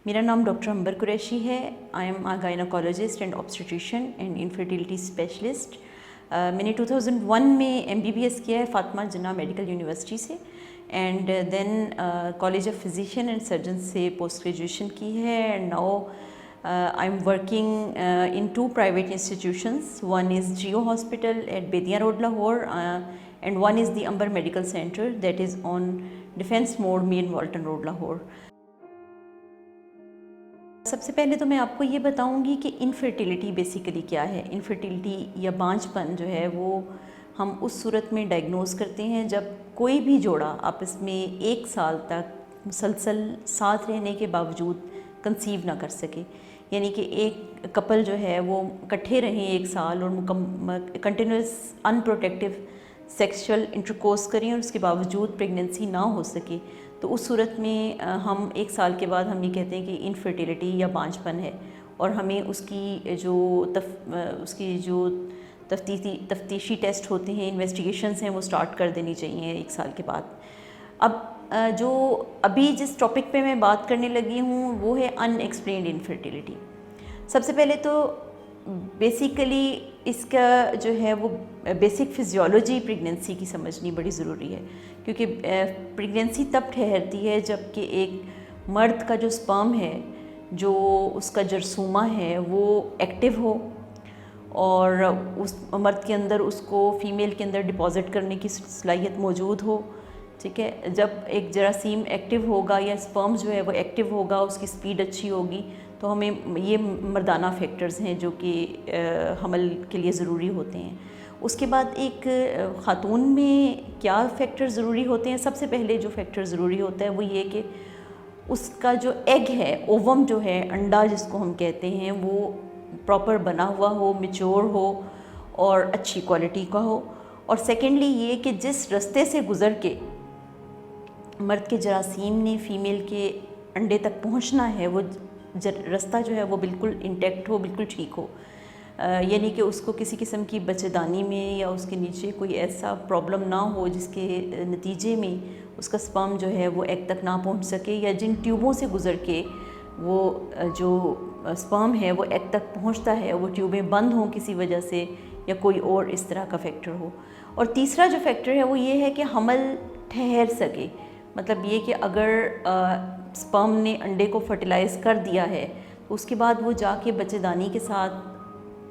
میرا نام ڈاکٹر امبر قریشی ہے. I am a gynaecologist and obstetrician and infertility specialist. میں نے 2001 میں MBBS کیا ہے فاطمہ جناح میڈیکل یونیورسٹی سے, and then college of physician and surgeon سے پوسٹ گریجویشن کی ہے. And now I am working in 2 private institutions. One is Geo Hospital at Bediya Road, Lahore, and one is the Amber Medical Center that is on Defence Mode, Main Walton Road, Lahore. سب سے پہلے تو میں آپ کو یہ بتاؤں گی کہ انفرٹیلٹی بیسیکلی کیا ہے. انفرٹیلٹی یا بانجھ پن جو ہے وہ ہم اس صورت میں ڈائگنوز کرتے ہیں جب کوئی بھی جوڑا آپس میں 1 سال تک مسلسل ساتھ رہنے کے باوجود کنسیو نہ کر سکے. یعنی کہ ایک کپل جو ہے وہ اکٹھے رہیں 1 سال اور continuous in protective sexual intercourse کریں اور اس کے باوجود پریگننسی نہ ہو سکے, تو اس صورت میں ہم 1 سال کے بعد ہم یہ کہتے ہیں کہ انفرٹیلٹی یا بانجھ پن ہے, اور ہمیں اس کی جو تفتیشی ٹیسٹ ہوتے ہیں, انویسٹیگیشنز ہیں, وہ سٹارٹ کر دینی چاہیے 1 سال کے بعد. اب جو ابھی جس ٹاپک پہ میں بات کرنے لگی ہوں وہ ہے ان ایکسپلینڈ انفرٹیلٹی. سب سے پہلے تو بیسیکلی اس کا جو ہے وہ بیسک فزیولوجی پریگننسی کی سمجھنی بڑی ضروری ہے, کیونکہ پریگننسی تب ٹھہرتی ہے جب کہ ایک مرد کا جو سپرم ہے, جو اس کا جرثومہ ہے, وہ ایکٹیو ہو اور اس مرد کے اندر اس کو فیمیل کے اندر ڈپازٹ کرنے کی صلاحیت موجود ہو. ٹھیک ہے, جب ایک جراثیم ایکٹیو ہوگا یا سپرم جو ہے وہ ایکٹیو ہوگا, اس کی سپیڈ اچھی ہوگی, تو ہمیں یہ مردانہ فیکٹرز ہیں جو کہ حمل کے لیے ضروری ہوتے ہیں. اس کے بعد ایک خاتون میں کیا فیکٹر ضروری ہوتے ہیں؟ سب سے پہلے جو فیکٹر ضروری ہوتا ہے وہ یہ کہ اس کا جو ایگ ہے, اووم جو ہے, انڈا جس کو ہم کہتے ہیں, وہ پراپر بنا ہوا ہو, میچور ہو اور اچھی کوالٹی کا ہو. اور سیکنڈلی یہ کہ جس رستے سے گزر کے مرد کے جراثیم نے فیمیل کے انڈے تک پہنچنا ہے, وہ رستہ جو ہے وہ بالکل انٹیکٹ ہو, بالکل ٹھیک ہو. یعنی کہ اس کو کسی قسم کی بچے دانی میں یا اس کے نیچے کوئی ایسا پرابلم نہ ہو جس کے نتیجے میں اس کا سپرم جو ہے وہ ایگ تک نہ پہنچ سکے, یا جن ٹیوبوں سے گزر کے وہ جو سپرم ہے وہ ایگ تک پہنچتا ہے وہ ٹیوبیں بند ہوں کسی وجہ سے, یا کوئی اور اس طرح کا فیکٹر ہو. اور تیسرا جو فیکٹر ہے وہ یہ ہے کہ حمل ٹھہر سکے. مطلب یہ کہ اگر سپرم نے انڈے کو فرٹیلائز کر دیا ہے تو اس کے بعد وہ جا کے بچے دانی کے ساتھ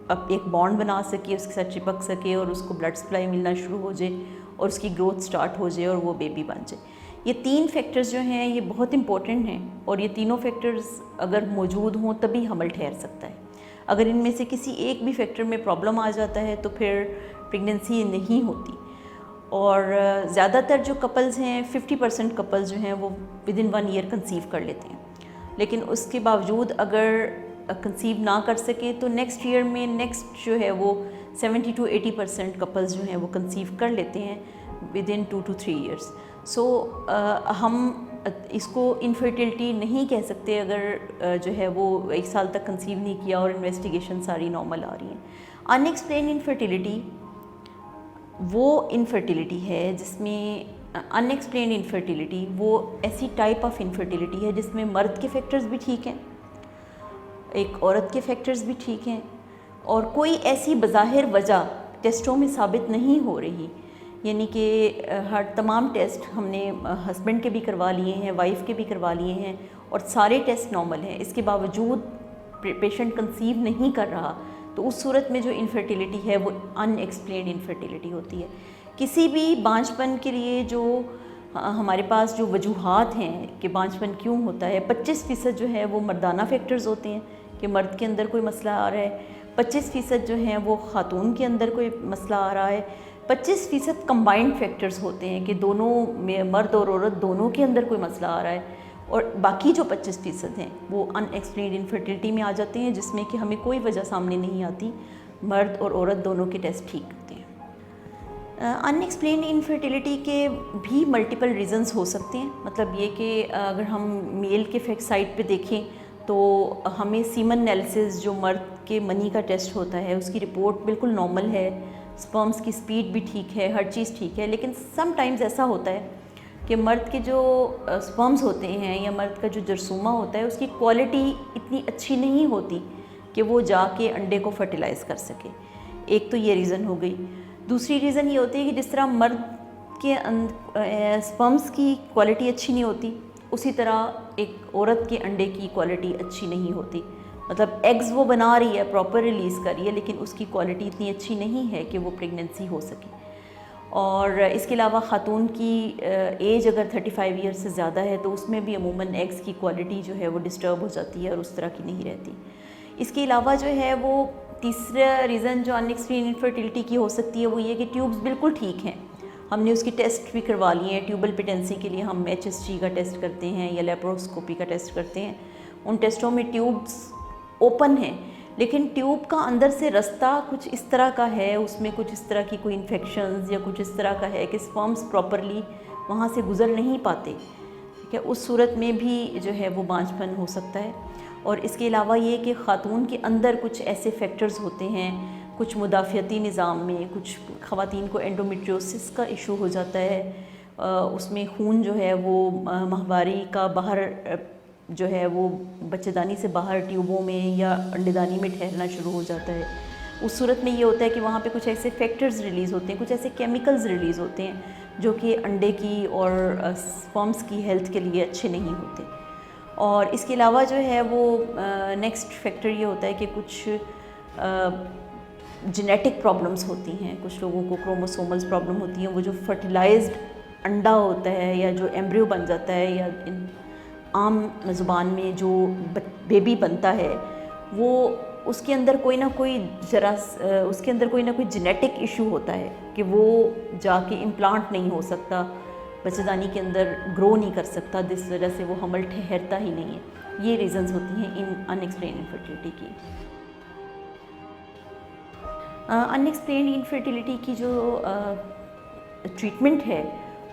اب ایک بانڈ بنا سکے, اس کے ساتھ چپک سکے اور اس کو بلڈ سپلائی ملنا شروع ہو جائے اور اس کی گروتھ سٹارٹ ہو جائے اور وہ بیبی بن جائے. یہ 3 فیکٹرز جو ہیں یہ بہت امپورٹنٹ ہیں, اور یہ تینوں فیکٹرز اگر موجود ہوں تبھی حمل ٹھہر سکتا ہے. اگر ان میں سے کسی ایک بھی فیکٹر میں پرابلم آ جاتا ہے تو پھر پریگننسی نہیں ہوتی. اور زیادہ تر جو کپلز ہیں 50% کپلز جو ہیں وہ ودن 1 ایئر کنسیو کر لیتے ہیں, لیکن اس کے باوجود اگر کنسیو نہ کر سکے تو نیکسٹ ایئر میں جو ہے وہ 70 to 80% کپلز جو ہیں وہ کنسیو کر لیتے ہیں ودن 2 to 3 ایئرس. سو ہم اس کو انفرٹیلٹی نہیں کہہ سکتے اگر جو ہے وہ 1 سال تک کنسیو نہیں کیا اور انویسٹیگیشن ساری نارمل آ رہی ہیں. ان ایکسپلینڈ انفرٹیلٹی وہ انفرٹیلٹی ہے جس میں ان ایکسپلینڈ انفرٹیلٹی وہ ایسی ٹائپ آف انفرٹیلٹی ہے جس میں مرد کے فیکٹرز بھی ٹھیک ہیں, ایک عورت کے فیکٹرز بھی ٹھیک ہیں, اور کوئی ایسی بظاہر وجہ ٹیسٹوں میں ثابت نہیں ہو رہی. یعنی کہ تمام ٹیسٹ ہم نے ہسبینڈ کے بھی کروا لیے ہیں, وائف کے بھی کروا لیے ہیں, اور سارے ٹیسٹ نارمل ہیں, اس کے باوجود پیشنٹ کنسیو نہیں کر رہا, تو اس صورت میں جو انفرٹیلٹی ہے وہ ان ایکسپلینڈ انفرٹیلٹی ہوتی ہے. کسی بھی بانجھ پن کے لیے جو ہمارے پاس جو وجوہات ہیں کہ بانجھ پن کیوں ہوتا ہے, 25% جو ہے وہ مردانہ فیکٹرز ہوتے ہیں کہ مرد کے اندر کوئی مسئلہ آ رہا ہے, 25% جو ہیں وہ خاتون کے اندر کوئی مسئلہ آ رہا ہے, 25% کمبائنڈ فیکٹرز ہوتے ہیں کہ دونوں میں مرد اور عورت دونوں کے اندر کوئی مسئلہ آ رہا ہے, اور باقی جو 25% ہیں وہ ان ایکسپلینڈ انفرٹیلٹی میں آ جاتے ہیں جس میں کہ ہمیں کوئی وجہ سامنے نہیں آتی, مرد اور عورت دونوں کے ٹیسٹ ٹھیک ہوتے ہیں. ان ایکسپلینڈ انفرٹیلٹی کے بھی ملٹیپل ریزنز ہو سکتے ہیں. مطلب یہ کہ اگر ہم میل کے سائڈ پہ دیکھیں تو ہمیں سیمن انالیسس جو مرد کے منی کا ٹیسٹ ہوتا ہے اس کی رپورٹ بالکل نارمل ہے, سپرمز کی سپیڈ بھی ٹھیک ہے, ہر چیز ٹھیک ہے, لیکن سم ٹائمز ایسا ہوتا ہے کہ مرد کے جو سپرمز ہوتے ہیں یا مرد کا جو جرثومہ ہوتا ہے اس کی کوالٹی اتنی اچھی نہیں ہوتی کہ وہ جا کے انڈے کو فرٹیلائز کر سکے. ایک تو یہ ریزن ہو گئی. دوسری ریزن یہ ہوتی ہے کہ جس طرح مرد کے سپرمز کی کوالٹی اچھی نہیں ہوتی, اسی طرح ایک عورت کے انڈے کی کوالٹی اچھی نہیں ہوتی. مطلب ایگز وہ بنا رہی ہے, پراپر ریلیز کر رہی ہے, لیکن اس کی کوالٹی اتنی اچھی نہیں ہے کہ وہ پریگننسی ہو سکے. اور اس کے علاوہ خاتون کی ایج اگر 35 ایئر سے زیادہ ہے تو اس میں بھی عموماً ایگز کی کوالٹی جو ہے وہ ڈسٹرب ہو جاتی ہے اور اس طرح کی نہیں رہتی. اس کے علاوہ جو ہے وہ تیسرا ریزن جو ان ایکسپلینڈ انفرٹیلٹی کی ہو سکتی ہے وہ یہ کہ ٹیوبز بالکل ٹھیک ہیں, ہم نے اس کی ٹیسٹ بھی کروا لیے ہیں. ٹیوبل پیٹنسی کے لیے ہم HSG کا ٹیسٹ کرتے ہیں یا لیپروسکوپی کا ٹیسٹ کرتے ہیں. ان ٹیسٹوں میں ٹیوبز اوپن ہیں, لیکن ٹیوب کا اندر سے رستہ کچھ اس طرح کا ہے, اس میں کچھ اس طرح کی کوئی انفیکشنز یا کچھ اس طرح کا ہے کہ سپرمز پراپرلی وہاں سے گزر نہیں پاتے. ٹھیک ہے, اس صورت میں بھی جو ہے وہ بانجھ پن ہو سکتا ہے. اور اس کے علاوہ یہ کہ خاتون کے اندر کچھ ایسے فیکٹرز ہوتے ہیں, کچھ مدافعتی نظام میں, کچھ خواتین کو اینڈومیٹریوسس کا ایشو ہو جاتا ہے, اس میں خون جو ہے وہ ماہواری کا باہر جو ہے وہ بچے دانی سے باہر ٹیوبوں میں یا انڈے دانی میں ٹھہرنا شروع ہو جاتا ہے. اس صورت میں یہ ہوتا ہے کہ وہاں پہ کچھ ایسے فیکٹرز ریلیز ہوتے ہیں, کچھ ایسے کیمیکلز ریلیز ہوتے ہیں جو کہ انڈے کی اور سپرمز کی ہیلتھ کے لیے اچھے نہیں ہوتے. اور اس کے علاوہ جو ہے وہ نیکسٹ فیکٹر یہ ہوتا ہے کہ کچھ جینیٹک پرابلمس ہوتی ہیں. کچھ لوگوں کو کروموسوملز پرابلم ہوتی ہیں. وہ جو فرٹیلائزڈ انڈا ہوتا ہے یا جو ایمبریو بن جاتا ہے یا عام زبان میں جو بیبی بنتا ہے, وہ اس کے اندر کوئی نہ کوئی اس کے اندر کوئی نہ کوئی جینیٹک ایشو ہوتا ہے کہ وہ جا کے امپلانٹ نہیں ہو سکتا, بچے دانی کے اندر گرو نہیں کر سکتا, جس وجہ سے وہ حمل ٹھہرتا ہی نہیں ہے. یہ ریزنز ہوتی ہیں ان ایکسپلینڈ انفرٹیلٹی کی. ان ایکسپلینڈ انفرٹیلٹی کی جو ٹریٹمنٹ ہے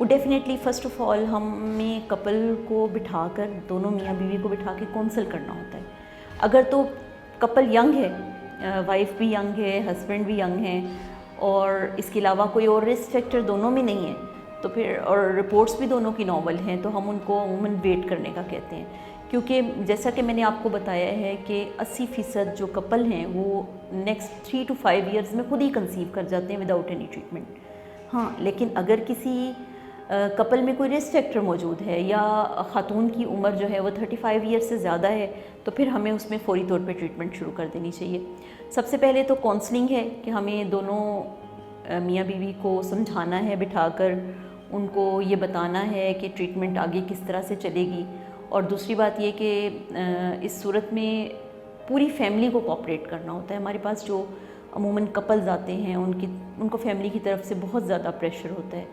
وہ ڈیفینیٹلی فرسٹ آف آل ہمیں کپل کو بٹھا کر, دونوں میاں بیوی کو بٹھا کے کونسل کرنا ہوتا ہے. اگر تو کپل ینگ ہے, وائف بھی ینگ ہے, ہسبینڈ بھی ینگ ہیں, اور اس کے علاوہ کوئی اور رسک فیکٹر دونوں میں نہیں ہے, تو پھر اور رپورٹس بھی دونوں کی نارمل ہیں, تو ہم ان کو عموماً ویٹ کرنے کا کہتے ہیں. کیونکہ جیسا کہ میں نے آپ کو بتایا ہے کہ 80% جو کپل ہیں وہ نیکسٹ 3 to 5 ایئرز میں خود ہی کنسیو کر جاتے ہیں وداؤٹ اینی ٹریٹمنٹ. ہاں, لیکن اگر کسی کپل میں کوئی رسک فیکٹر موجود ہے یا خاتون کی عمر جو ہے وہ 35 ایئر سے زیادہ ہے, تو پھر ہمیں اس میں فوری طور پہ ٹریٹمنٹ شروع کر دینی چاہیے. سب سے پہلے تو کونسلنگ ہے کہ ہمیں دونوں میاں بیوی کو سمجھانا ہے بٹھا کر, ان کو یہ بتانا ہے کہ ٹریٹمنٹ آگے کس طرح سے چلے گی. اور دوسری بات یہ کہ اس صورت میں پوری فیملی کو کوآپریٹ کرنا ہوتا ہے. ہمارے پاس جو عموماً کپلز آتے ہیں ان کو فیملی کی طرف سے بہت زیادہ پریشر ہوتا ہے.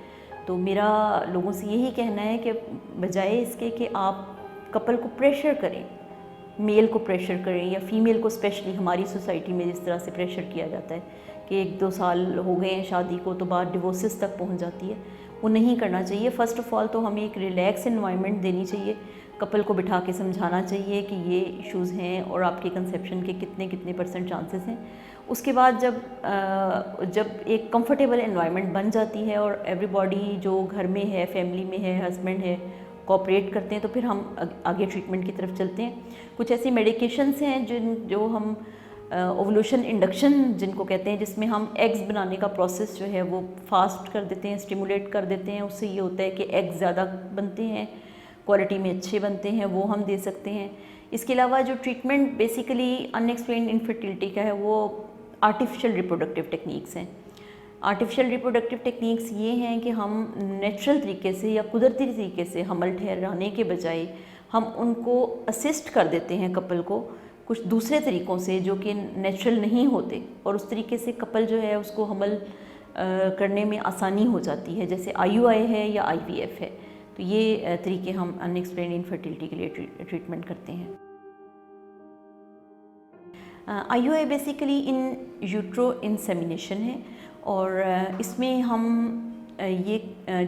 تو میرا لوگوں سے یہی کہنا ہے کہ بجائے اس کے کہ آپ کپل کو پریشر کریں, میل کو پریشر کریں یا فیمیل کو اسپیشلی ہماری سوسائٹی میں جس طرح سے پریشر کیا جاتا ہے کہ 1-2 سال ہو گئے ہیں شادی کو تو بعد ڈیورسز تک پہنچ جاتی ہے, وہ نہیں کرنا چاہیے. فرسٹ آف آل تو ہمیں ایک ریلیکس انوائرمنٹ دینی چاہیے, کپل کو بٹھا کے سمجھانا چاہیے کہ یہ ایشوز ہیں اور آپ کے کنسیپشن کے کتنے % چانسز ہیں. اس کے بعد جب ایک کمفرٹیبل انوائرمنٹ بن جاتی ہے اور ایوری باڈی جو گھر میں ہے, فیملی میں ہے, ہسبینڈ ہے, کوآپریٹ کرتے ہیں, تو پھر ہم آگے ٹریٹمنٹ کی طرف چلتے ہیں. کچھ ایسی میڈیکیشنز ہیں جو ہم اوولوشن انڈکشن جن کو کہتے ہیں, جس میں ہم ایگز بنانے کا پروسیس جو ہے وہ فاسٹ کر دیتے ہیں, اسٹیمولیٹ کر دیتے ہیں. اس سے یہ ہوتا ہے کہ ایگز زیادہ بنتے ہیں, کوالٹی میں اچھے بنتے ہیں, وہ ہم دے سکتے ہیں. اس کے علاوہ جو ٹریٹمنٹ بیسیکلی ان ایکسپلینڈ انفرٹیلٹی کا ہے وہ آرٹیفیشل ریپروڈکٹیو ٹیکنیکس ہیں. آرٹیفیشل ریپروڈکٹیو ٹیکنیکس یہ ہیں کہ ہم نیچرل طریقے سے یا قدرتی طریقے سے حمل ٹھہرانے کے بجائے ہم ان کو اسسٹ کر دیتے ہیں کپل کو کچھ دوسرے طریقوں سے جو کہ نیچرل نہیں ہوتے, اور اس طریقے سے کپل جو ہے اس کو حمل کرنے میں آسانی ہو جاتی ہے, جیسے IUI ہے یا IVF ہے. تو یہ طریقے ہم ان ایکسپلینڈ انفرٹیلٹی کے لیے ٹریٹمنٹ کرتے ہیں. IUI بیسیکلی ان یوٹرو انسیمینیشن ہے, اور اس میں ہم یہ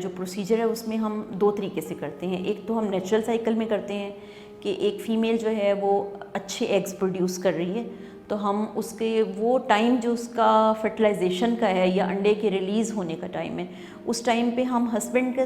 جو پروسیجر ہے اس میں ہم 2 طریقے سے کرتے ہیں. ایک تو ہم نیچرل سائیکل میں کرتے ہیں کہ ایک فیمیل جو ہے وہ اچھے ایگز پروڈیوس کر رہی ہے, تو ہم اس کے وہ ٹائم جو اس کا فرٹیلائزیشن کا ہے یا انڈے کے ریلیز ہونے کا ٹائم ہے, اس ٹائم پہ ہم ہسبینڈ کا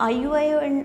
IUI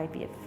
IVF।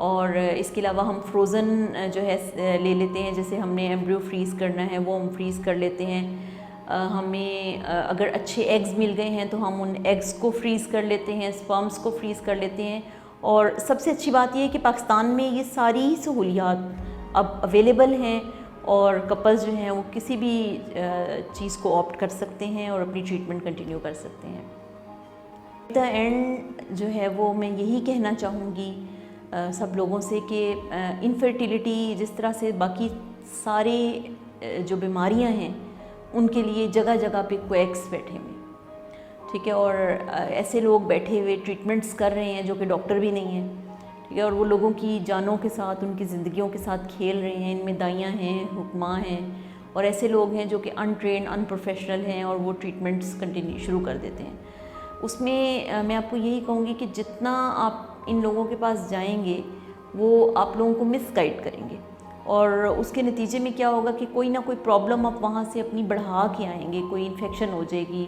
اور اس کے علاوہ ہم فروزن جو ہے لے لیتے ہیں، جیسے ہم نے ایمبریو فریز کرنا ہے وہ ہم فریز کر لیتے ہیں. ہمیں اگر اچھے ایگز مل گئے ہیں تو ہم ان ایگز کو فریز کر لیتے ہیں، اسپرمس کو فریز کر لیتے ہیں. اور سب سے اچھی بات یہ ہے کہ پاکستان میں یہ ساری سہولیات اب اویلیبل ہیں، اور کپلز جو ہیں وہ کسی بھی چیز کو آپٹ کر سکتے ہیں اور اپنی ٹریٹمنٹ کنٹینیو کر سکتے ہیں. ایٹ دا اینڈ جو ہے وہ میں یہی کہنا چاہوں گی سب لوگوں سے کہ انفرٹیلیٹی جس طرح سے باقی سارے جو بیماریاں ہیں ان کے لیے جگہ جگہ پہ کویکس بیٹھے ہوئے، ٹھیک ہے، اور ایسے لوگ بیٹھے ہوئے ٹریٹمنٹس کر رہے ہیں جو کہ ڈاکٹر بھی نہیں ہیں، ٹھیک ہے، اور وہ لوگوں کی جانوں کے ساتھ، ان کی زندگیوں کے ساتھ کھیل رہے ہیں. ان میں دائیاں ہیں، حکماں ہیں، اور ایسے لوگ ہیں جو کہ ان ٹرینڈ ان پروفیشنل ہیں اور وہ ٹریٹمنٹس کنٹینیو شروع کر دیتے ہیں. اس میں میں آپ کو یہی کہوں گی کہ جتنا آپ ان لوگوں کے پاس جائیں گے وہ آپ لوگوں کو مس گائیڈ کریں گے، اور اس کے نتیجے میں کیا ہوگا کہ کوئی نہ کوئی پرابلم آپ وہاں سے اپنی بڑھا کے آئیں گے. کوئی انفیکشن ہو جائے گی،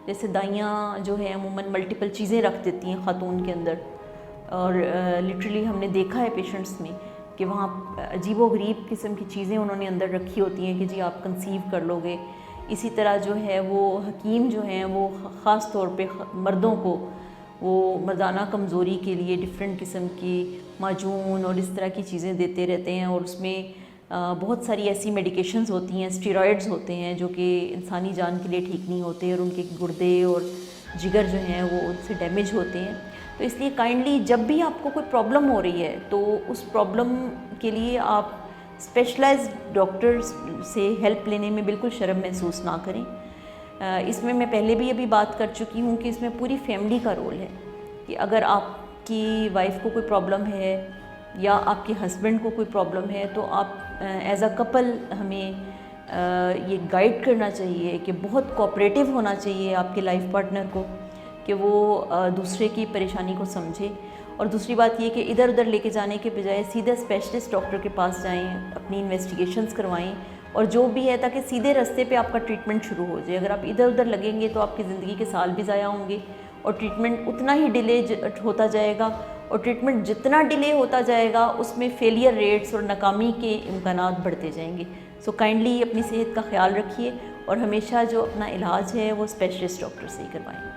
جیسے دائیاں جو ہے عموماً ملٹیپل چیزیں رکھ دیتی ہیں خاتون کے اندر، اور لٹرلی ہم نے دیکھا ہے پیشنٹس میں کہ وہاں عجیب و غریب قسم کی چیزیں انہوں نے اندر رکھی ہوتی ہیں کہ جی آپ کنسیو کر لو گے. اسی طرح جو ہے وہ حکیم جو ہیں وہ خاص طور پہ مردوں کو وہ مردانہ کمزوری کے لیے ڈفرینٹ قسم کی معجون اور اس طرح کی چیزیں دیتے رہتے ہیں، اور اس میں بہت ساری ایسی میڈیکیشنز ہوتی ہیں، اسٹیرائڈز ہوتے ہیں جو کہ انسانی جان کے لیے ٹھیک نہیں ہوتے، اور ان کے گردے اور جگر جو ہیں وہ ان سے ڈیمیج ہوتے ہیں. تو اس لیے کائنڈلی جب بھی آپ کو کوئی پرابلم ہو رہی ہے تو اس پرابلم کے لیے آپ اسپیشلائزڈ ڈاکٹر سے ہیلپ لینے میں بالکل شرم محسوس نہ کریں. اس میں پہلے بھی ابھی بات کر چکی ہوں کہ اس میں پوری فیملی کا رول ہے کہ اگر آپ کی وائف کو کوئی پرابلم ہے یا آپ کے ہسبینڈ کو کوئی پرابلم ہے تو آپ ایز اے کپل ہمیں یہ گائیڈ کرنا چاہیے کہ بہت کوآپریٹیو ہونا چاہیے آپ کے لائف پارٹنر کو کہ وہ دوسرے کی پریشانی کو سمجھے. اور دوسری بات یہ کہ ادھر ادھر لے کے جانے کے بجائے سیدھا اسپیشلسٹ ڈاکٹر کے پاس جائیں، اپنی انویسٹیگیشنز کروائیں اور جو بھی ہے تاکہ سیدھے راستے پہ آپ کا ٹریٹمنٹ شروع ہو جائے. اگر آپ ادھر ادھر لگیں گے تو آپ کی زندگی کے سال بھی ضائع ہوں گے اور ٹریٹمنٹ اتنا ہی ڈیلے ہوتا جائے گا، اور ٹریٹمنٹ جتنا ڈیلے ہوتا جائے گا اس میں فیلئر ریٹس اور ناکامی کے امکانات بڑھتے جائیں گے. سو کائنڈلی اپنی صحت کا خیال رکھیے اور ہمیشہ جو اپنا علاج ہے وہ اسپیشلسٹ ڈاکٹر سے ہی کروائیں.